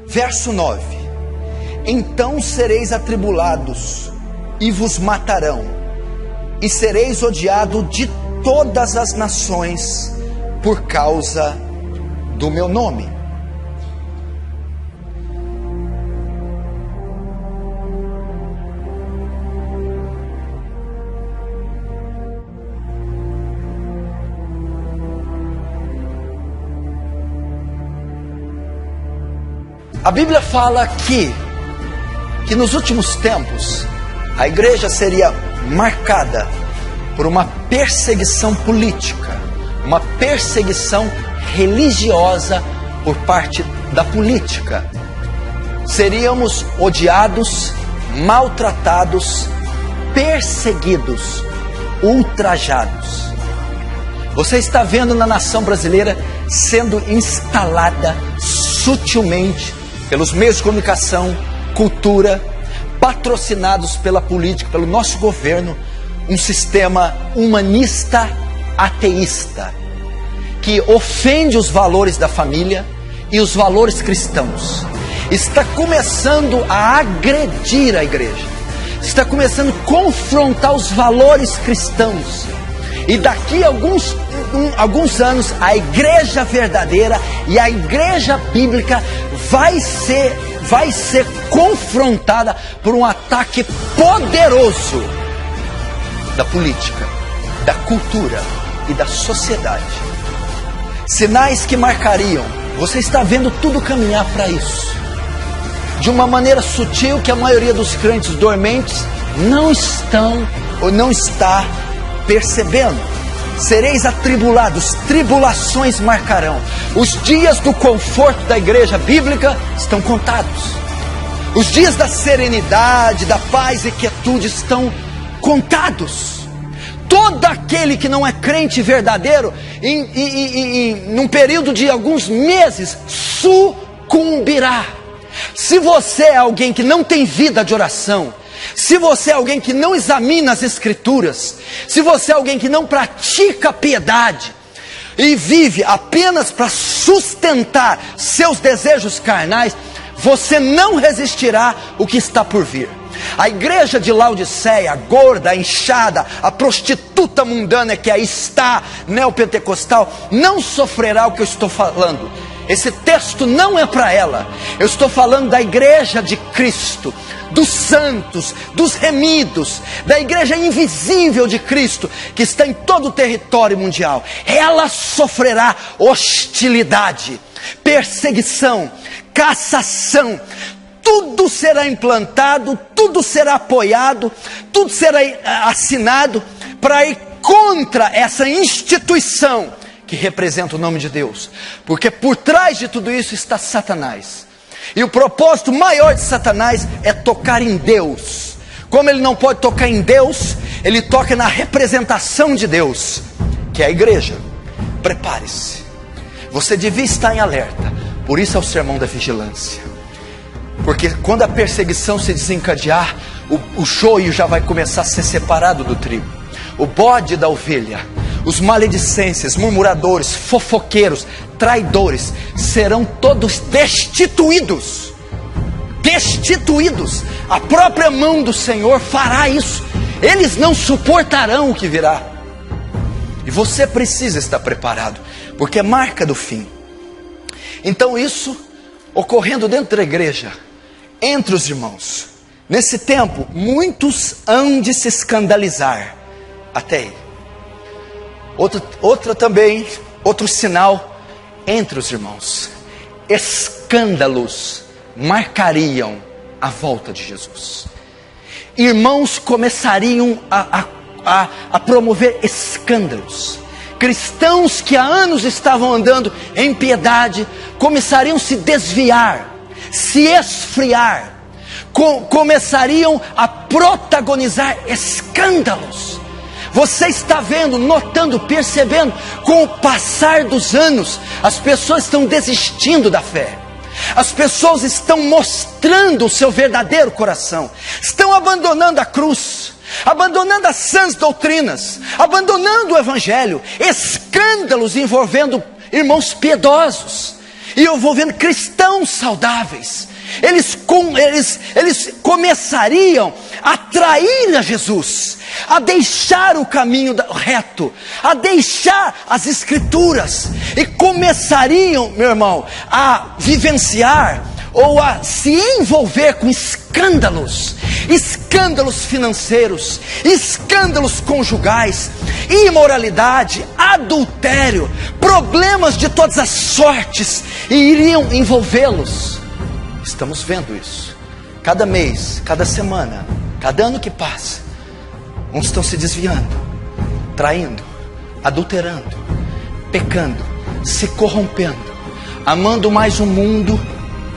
Verso 9: então sereis atribulados e vos matarão, e sereis odiados de todas as nações por causa do meu nome. A Bíblia fala que nos últimos tempos a igreja seria marcada por uma perseguição política, uma perseguição religiosa por parte da política. Seríamos odiados, maltratados, perseguidos, ultrajados. Você está vendo na nação brasileira sendo instalada sutilmente pelos meios de comunicação, cultura, patrocinados pela política, pelo nosso governo, um sistema humanista ateísta, que ofende os valores da família e os valores cristãos. Está começando a agredir a igreja, está começando a confrontar os valores cristãos. E daqui a alguns anos, a igreja verdadeira e a igreja bíblica vai ser confrontada por um ataque poderoso da política, da cultura e da sociedade. Sinais que marcariam, você está vendo tudo caminhar para isso, de uma maneira sutil que a maioria dos crentes dormentes não está percebendo. Sereis atribulados, tribulações marcarão. Os dias do conforto da igreja bíblica estão contados. Os dias da serenidade, da paz e quietude estão contados. Todo aquele que não é crente verdadeiro, num período de alguns meses, sucumbirá. Se você é alguém que não tem vida de oração, se você é alguém que não examina as escrituras, se você é alguém que não pratica a piedade e vive apenas para sustentar seus desejos carnais, você não resistirá o que está por vir. A igreja de Laodiceia, a gorda, a inchada, a prostituta mundana que aí está, neopentecostal, não sofrerá o que eu estou falando. Esse texto não é para ela. Eu estou falando da igreja de Cristo, dos santos, dos remidos, da igreja invisível de Cristo, que está em todo o território mundial. Ela sofrerá hostilidade, perseguição, cassação. Tudo será implantado, tudo será apoiado, tudo será assinado para ir contra essa instituição que representa o nome de Deus, porque por trás de tudo isso está Satanás, e o propósito maior de Satanás é tocar em Deus. Como ele não pode tocar em Deus, ele toca na representação de Deus, que é a igreja. Prepare-se, você devia estar em alerta. Por isso é o sermão da vigilância, porque quando a perseguição se desencadear, o joio já vai começar a ser separado do trigo, o bode da ovelha. Os maledicências, murmuradores, fofoqueiros, traidores serão todos destituídos. Destituídos. A própria mão do Senhor fará isso. Eles não suportarão o que virá. E você precisa estar preparado, porque é marca do fim. Então isso ocorrendo dentro da igreja, entre os irmãos. Nesse tempo, muitos hão de se escandalizar até ele. Outro sinal entre os irmãos: escândalos marcariam a volta de Jesus. Irmãos começariam a promover escândalos. Cristãos que há anos estavam andando em piedade começariam a se desviar, se esfriar, começariam a protagonizar escândalos. Você está vendo, notando, percebendo, com o passar dos anos, as pessoas estão desistindo da fé. As pessoas estão mostrando o seu verdadeiro coração. Estão abandonando a cruz, abandonando as sãs doutrinas, abandonando o evangelho. Escândalos envolvendo irmãos piedosos. e eu vou vendo cristãos saudáveis. Eles começariam a trair a Jesus, a deixar o caminho reto, a deixar as escrituras, e começariam, meu irmão, a vivenciar ou a se envolver com escândalos financeiros, escândalos conjugais, imoralidade, adultério, problemas de todas as sortes, e iriam envolvê-los. Estamos vendo isso, cada mês, cada semana, cada ano que passa. Uns estão se desviando, traindo, adulterando, pecando, se corrompendo, amando mais o mundo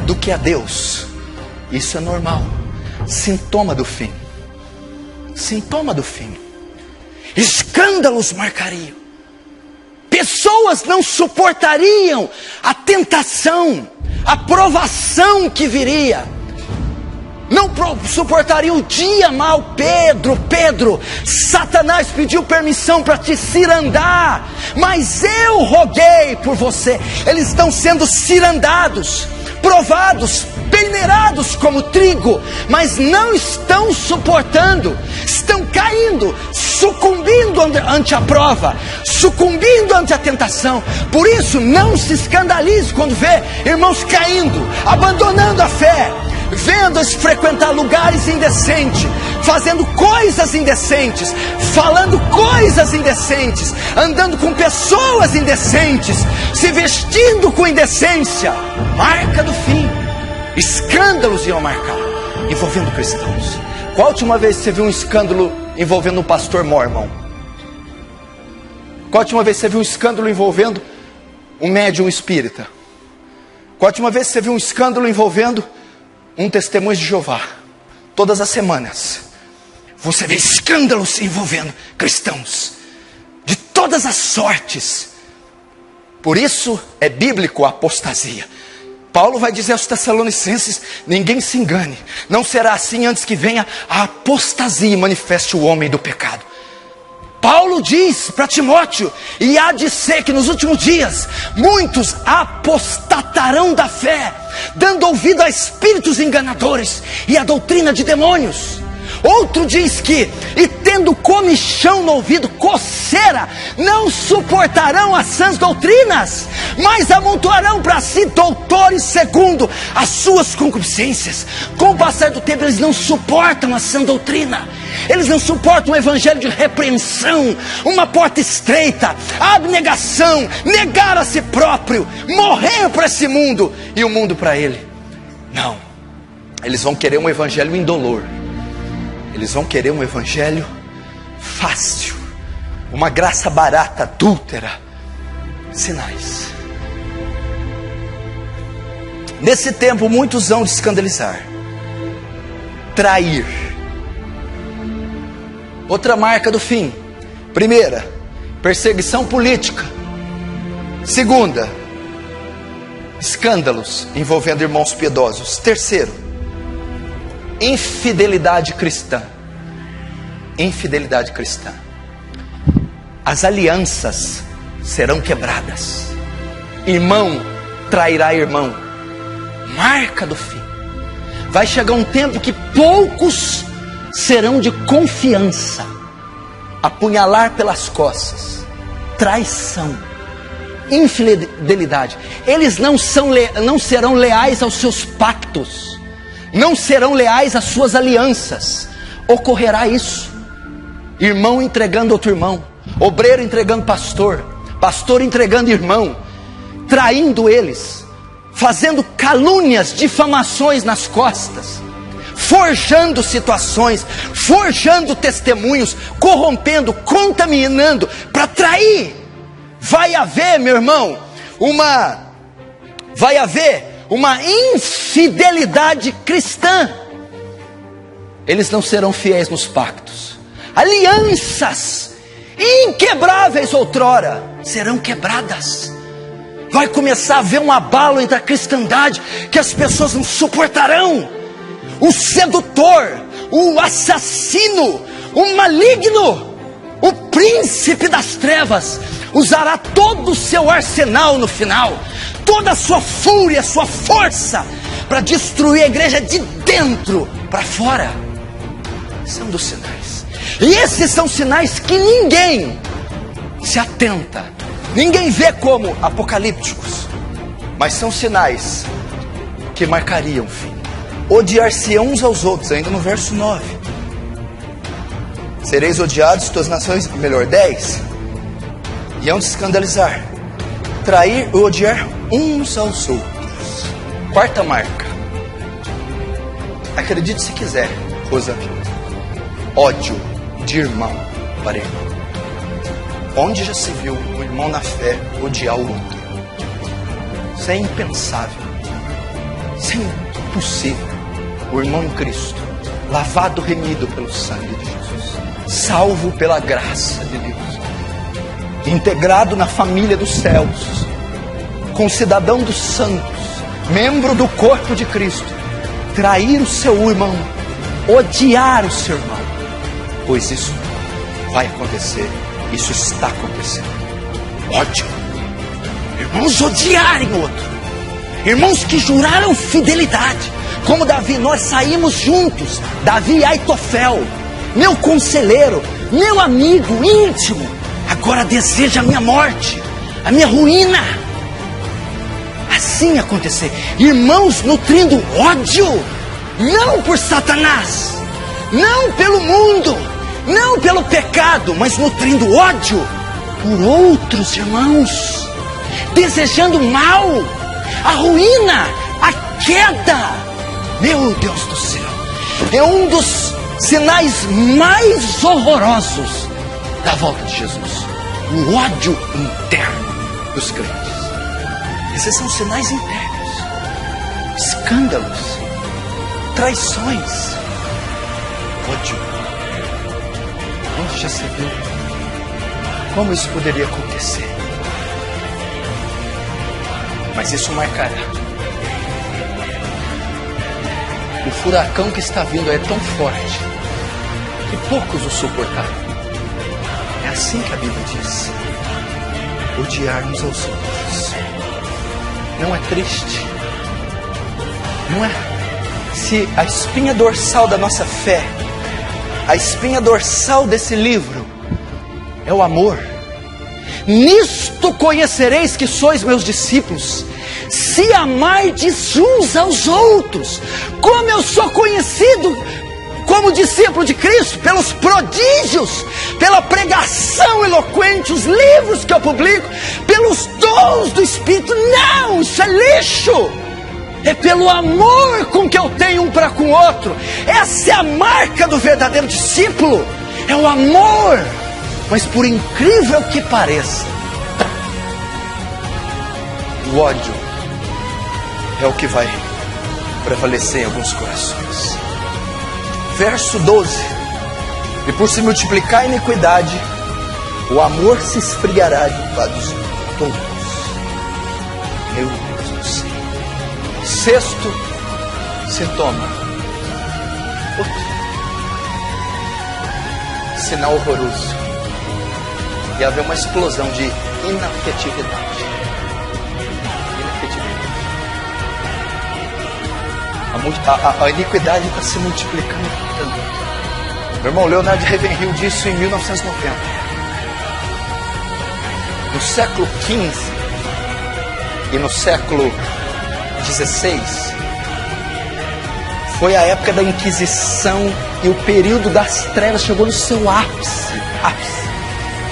do que a Deus. Isso é normal, sintoma do fim. Sintoma do fim. Escândalos marcariam. Pessoas não suportariam a tentação, a provação que viria. Não suportariam o dia mal. Pedro, Satanás pediu permissão para te cirandar, mas eu roguei por você. Eles estão sendo cirandados, provados, peneirados como trigo, mas não estão suportando, estão caindo, sucumbindo ante a prova, sucumbindo ante a tentação. Por isso, não se escandalize quando vê irmãos caindo, abandonando a fé, vendo-os frequentar lugares indecentes, fazendo coisas indecentes, falando coisas indecentes, andando com pessoas indecentes, se vestindo com indecência. Marca do fim. Escândalos iam marcar, envolvendo cristãos. Qual a última vez você viu um escândalo envolvendo um pastor mormon? Qual a última vez você viu um escândalo envolvendo um médium espírita? Qual a última vez você viu um escândalo envolvendo um testemunho de Jeová? Todas as semanas você vê escândalos envolvendo cristãos de todas as sortes. Por isso é bíblico a apostasia. Paulo vai dizer aos Tessalonicenses: ninguém se engane, não será assim antes que venha a apostasia e manifeste o homem do pecado. Paulo diz para Timóteo: e há de ser que nos últimos dias muitos apostatarão da fé, dando ouvido a espíritos enganadores e a doutrina de demônios. Outro diz que, e tendo comichão no ouvido, coceira, não suportarão as sãs doutrinas, mas amontoarão para si doutores segundo as suas concupiscências. Com o passar do tempo, eles não suportam a sã doutrina, eles não suportam o evangelho de repreensão, uma porta estreita, a abnegação, negar a si próprio, morrer para esse mundo e o mundo para ele. Não, eles vão querer um evangelho indolor. Eles vão querer um evangelho fácil, uma graça barata, adúltera. Sinais. Nesse tempo muitos vão escandalizar, trair. Outra marca do fim. Primeira, perseguição política. Segunda, escândalos envolvendo irmãos piedosos. Terceiro, infidelidade cristã. Infidelidade cristã. As alianças serão quebradas. Irmão trairá irmão. Marca do fim. Vai chegar um tempo que poucos serão de confiança. Apunhalar pelas costas. Traição. Infidelidade. Eles não serão leais aos seus pactos. Não serão leais às suas alianças. Ocorrerá isso. Irmão entregando outro irmão, obreiro entregando pastor, pastor entregando irmão, traindo eles, fazendo calúnias, difamações nas costas, forjando situações, forjando testemunhos, corrompendo, contaminando, para trair. Vai haver, meu irmão, uma infidelidade cristã. Eles não serão fiéis nos pactos. Alianças inquebráveis outrora serão quebradas. Vai começar a haver um abalo entre a cristandade que as pessoas não suportarão. O sedutor, o assassino, o maligno, o príncipe das trevas usará todo o seu arsenal no final, toda a sua fúria, a sua força, para destruir a igreja de dentro para fora. São dos sinais. E esses são sinais que ninguém se atenta, ninguém vê como apocalípticos, mas são sinais que marcariam o fim. Odiar-se uns aos outros, ainda no verso 9. Sereis odiados todas as nações, melhor 10. E hão de escandalizar, trair ou odiar uns aos outros. Quarta marca. Acredite se quiser, Rosa. Ódio de irmão para irmão. Onde já se viu um irmão na fé odiar o outro? Isso é impensável. Isso é impossível. O irmão em Cristo, lavado, remido pelo sangue de Jesus, salvo pela graça de Deus, integrado na família dos céus, concidadão dos santos, membro do corpo de Cristo, trair o seu irmão, odiar o seu irmão, pois isso vai acontecer, isso está acontecendo. Ódio. Irmãos odiarem outro, irmãos que juraram fidelidade, como Davi. Nós saímos juntos, Davi e Aitofel, meu conselheiro, meu amigo íntimo, agora deseja a minha morte, a minha ruína. Assim acontecer. Irmãos nutrindo ódio, não por Satanás, não pelo mundo, não pelo pecado, mas nutrindo ódio por outros irmãos, desejando mal, a ruína, a queda. Meu Deus do céu, é um dos sinais mais horrorosos da volta de Jesus. O ódio interno dos crentes. Esses são sinais internos. Escândalos, traições, ódio. Onde já se viu? Como isso poderia acontecer? Mas isso marcará. O furacão que está vindo é tão forte que poucos o suportaram. É assim que a Bíblia diz. Odiar uns aos outros. Não é triste? Não é? Se a espinha dorsal da nossa fé, a espinha dorsal desse livro, é o amor. Nisto conhecereis que sois meus discípulos, se amardes uns aos outros. Como eu sou conhecido como discípulo de Cristo? Pelos prodígios, pela pregação eloquente, os livros que eu publico, pelos dons do Espírito. Não, isso é lixo. É pelo amor com que eu tenho um para com o outro. Essa é a marca do verdadeiro discípulo, é o amor. Mas por incrível que pareça, o ódio é o que vai prevalecer em alguns corações. Verso 12. E por se multiplicar a iniquidade, o amor se esfriará de todos. Meu Deus do céu. Sexto sintoma. Outro sinal horroroso. E haver uma explosão de inafetividade. A iniquidade está se multiplicando tanto. Meu irmão Leonardo Ravenhill disse isso em 1990. No século XV e no século XVI foi a época da Inquisição, e o período das trevas chegou no seu ápice.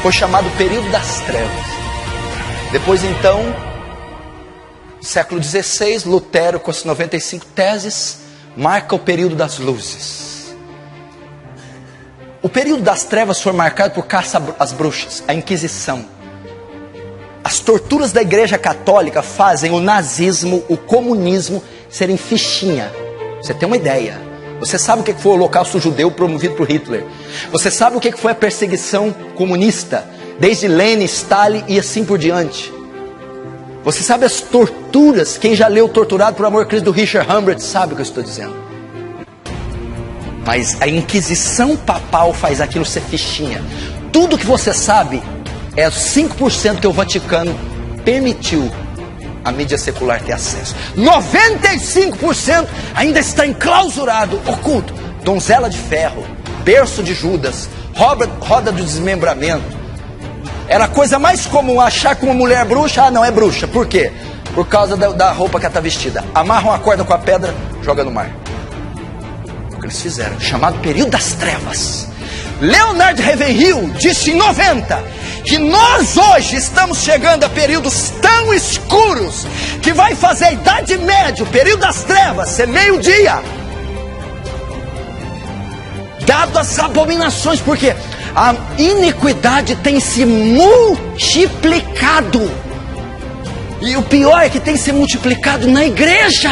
Foi chamado período das trevas. Depois então, século XVI, Lutero com as 95 teses, marca o período das luzes. O período das trevas foi marcado por caça às bruxas, a Inquisição. As torturas da Igreja Católica fazem o nazismo, o comunismo serem fichinha. Você tem uma ideia. Você sabe o que foi o Holocausto judeu promovido por Hitler. Você sabe o que foi a perseguição comunista, desde Lenin, Stalin e assim por diante. Você sabe as torturas. Quem já leu Torturado por Amor a Cristo, do Richard Humbert, sabe o que eu estou dizendo. Mas a Inquisição papal faz aquilo ser fichinha. Tudo que você sabe é 5% que o Vaticano permitiu a mídia secular ter acesso. 95% ainda está enclausurado, oculto. Donzela de ferro, berço de Judas, roda do desmembramento. Era a coisa mais comum achar que uma mulher bruxa, não é bruxa. Por quê? Por causa da roupa que ela está vestida. Amarram a corda com a pedra, joga no mar. O que eles fizeram, chamado período das trevas. Leonard Ravenhill disse em 90 que nós hoje estamos chegando a períodos tão escuros que vai fazer a Idade Média, o período das trevas, ser meio-dia. Dado as abominações, porque a iniquidade tem se multiplicado. E o pior é que tem se multiplicado na igreja.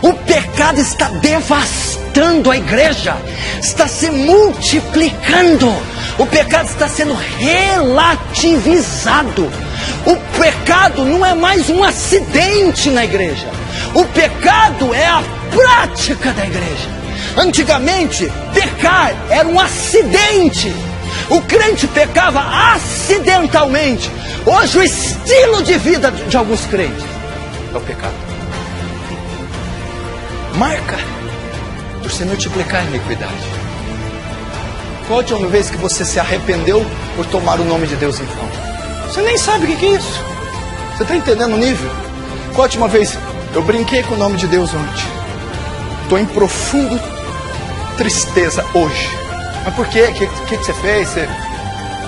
O pecado está devastando a igreja, está se multiplicando. O pecado está sendo relativizado. O pecado não é mais um acidente na igreja. O pecado é a prática da igreja. Antigamente, pecar era um acidente. O crente pecava acidentalmente. Hoje o estilo de vida de alguns crentes é o pecado. Marca por se multiplicar a iniquidade. Qual a última vez que você se arrependeu por tomar o nome de Deus em vão? Você nem sabe o que é isso. Você está entendendo o nível? Qual a última vez? Eu brinquei com o nome de Deus ontem. Estou em profundo tristeza hoje. Mas por quê? O que você fez?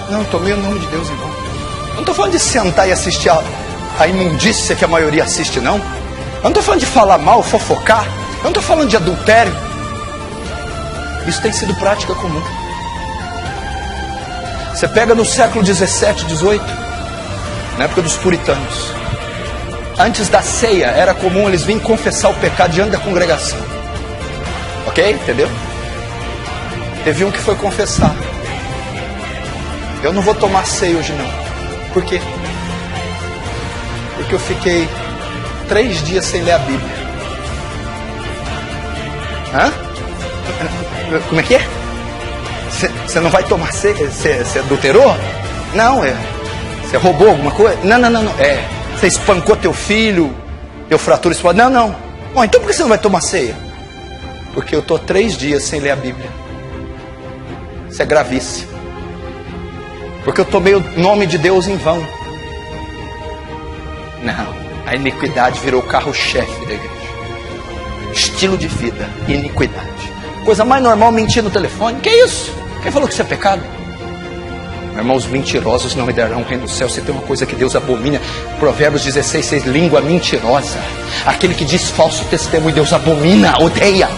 Não, tomei o nome de Deus em vão. Eu não estou falando de sentar e assistir a imundícia que a maioria assiste, não. Eu não estou falando de falar mal, fofocar. Eu não estou falando de adultério. Isso tem sido prática comum. Você pega no século 17, 18, na época dos puritanos. Antes da ceia, era comum eles virem confessar o pecado diante da congregação. Ok? Entendeu? Teve um que foi confessar. Eu não vou tomar ceia hoje não. Por quê? Porque eu fiquei 3 dias sem ler a Bíblia. Hã? Como é que é? Você não vai tomar ceia? Você adulterou? Não, você roubou alguma coisa? Não. Você espancou teu filho, deu fratura espalhada? Não. Bom, então por que você não vai tomar ceia? Porque eu estou 3 dias sem ler a Bíblia. Isso é gravíssimo. Porque eu tomei o nome de Deus em vão. Não, a iniquidade virou o carro-chefe da igreja. Estilo de vida, iniquidade. Coisa mais normal, mentir no telefone. Que isso? Quem falou que isso é pecado? Meu irmão, os mentirosos não herdarão o reino do céu. Se tem uma coisa que Deus abomina, Provérbios 16:6, língua mentirosa. Aquele que diz falso testemunho, Deus abomina, odeia.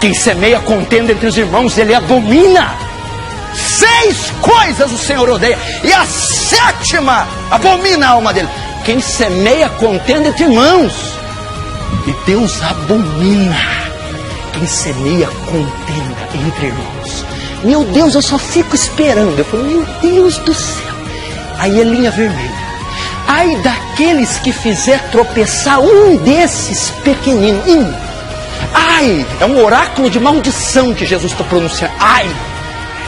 Quem semeia contenda entre os irmãos, ele abomina. 6 coisas o Senhor odeia, e a 7ª abomina a alma dele. Quem semeia contenda entre irmãos, e Deus abomina quem semeia contenda entre irmãos. Meu Deus, eu só fico esperando. Eu falo, meu Deus do céu. Aí é linha vermelha. Ai daqueles que fizer tropeçar um desses pequenininhos. Ai, é um oráculo de maldição que Jesus está pronunciando. Ai,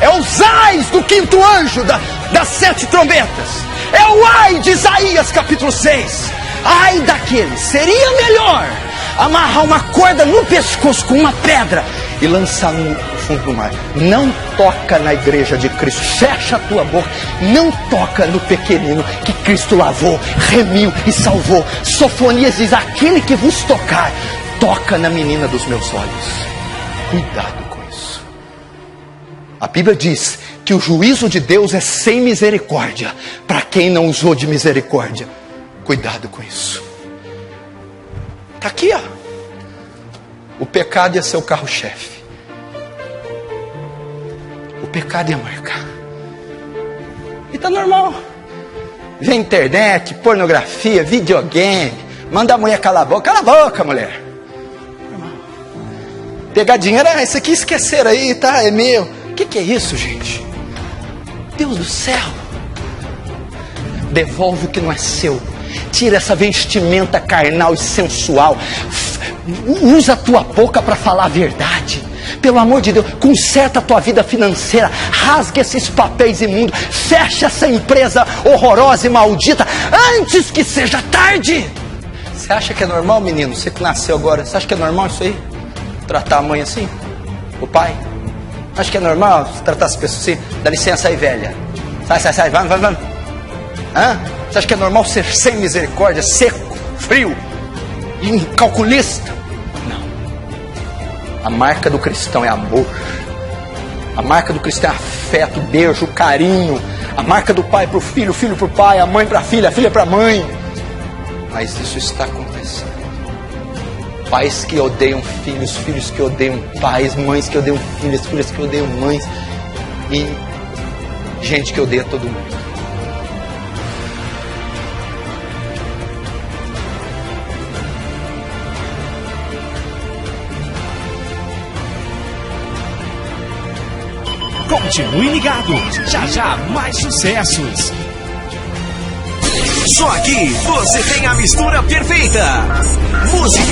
é os ais do 5º anjo das 7 trombetas. É o ai de Isaías capítulo 6. Ai daqueles, seria melhor amarrar uma corda no pescoço com uma pedra e lançar no fundo do mar. Não toca na igreja de Cristo. Fecha a tua boca. Não toca no pequenino que Cristo lavou, remiu e salvou. Sofonias diz, aquele que vos tocar, toca na menina dos meus olhos. Cuidado com isso. A Bíblia diz que o juízo de Deus é sem misericórdia para quem não usou de misericórdia. Cuidado com isso. Está aqui, ó. O pecado ia ser o carro-chefe. O pecado ia marcar. E tá normal. Vem internet, pornografia, videogame. Manda a mulher calar a boca. Cala a boca, mulher. Pegar dinheiro, isso aqui esqueceram aí, tá? É meu. O que é isso, gente? Deus do céu. Devolve o que não é seu. Tira essa vestimenta carnal e sensual. Usa a tua boca para falar a verdade. Pelo amor de Deus, conserta a tua vida financeira. Rasga esses papéis imundos. Fecha essa empresa horrorosa e maldita. antes que seja tarde. Você acha que é normal, menino? Você que nasceu agora, você acha que é normal isso aí? Tratar a mãe assim? O pai? Acha que é normal tratar as pessoas assim? Dá licença aí, velha. Sai, vamos. Hã? Você acha que é normal ser sem misericórdia, seco, frio, incalculista? Não. A marca do cristão é amor. A marca do cristão é afeto, beijo, carinho. A marca do pai para o filho, o filho para o pai, a mãe para a filha para a mãe. Mas isso está acontecendo. Pais que odeiam filhos, filhos que odeiam pais, mães que odeiam filhas, filhas que odeiam mães. E gente que odeia todo mundo. Continue ligado, já mais sucessos. Só aqui você tem a mistura perfeita. Música.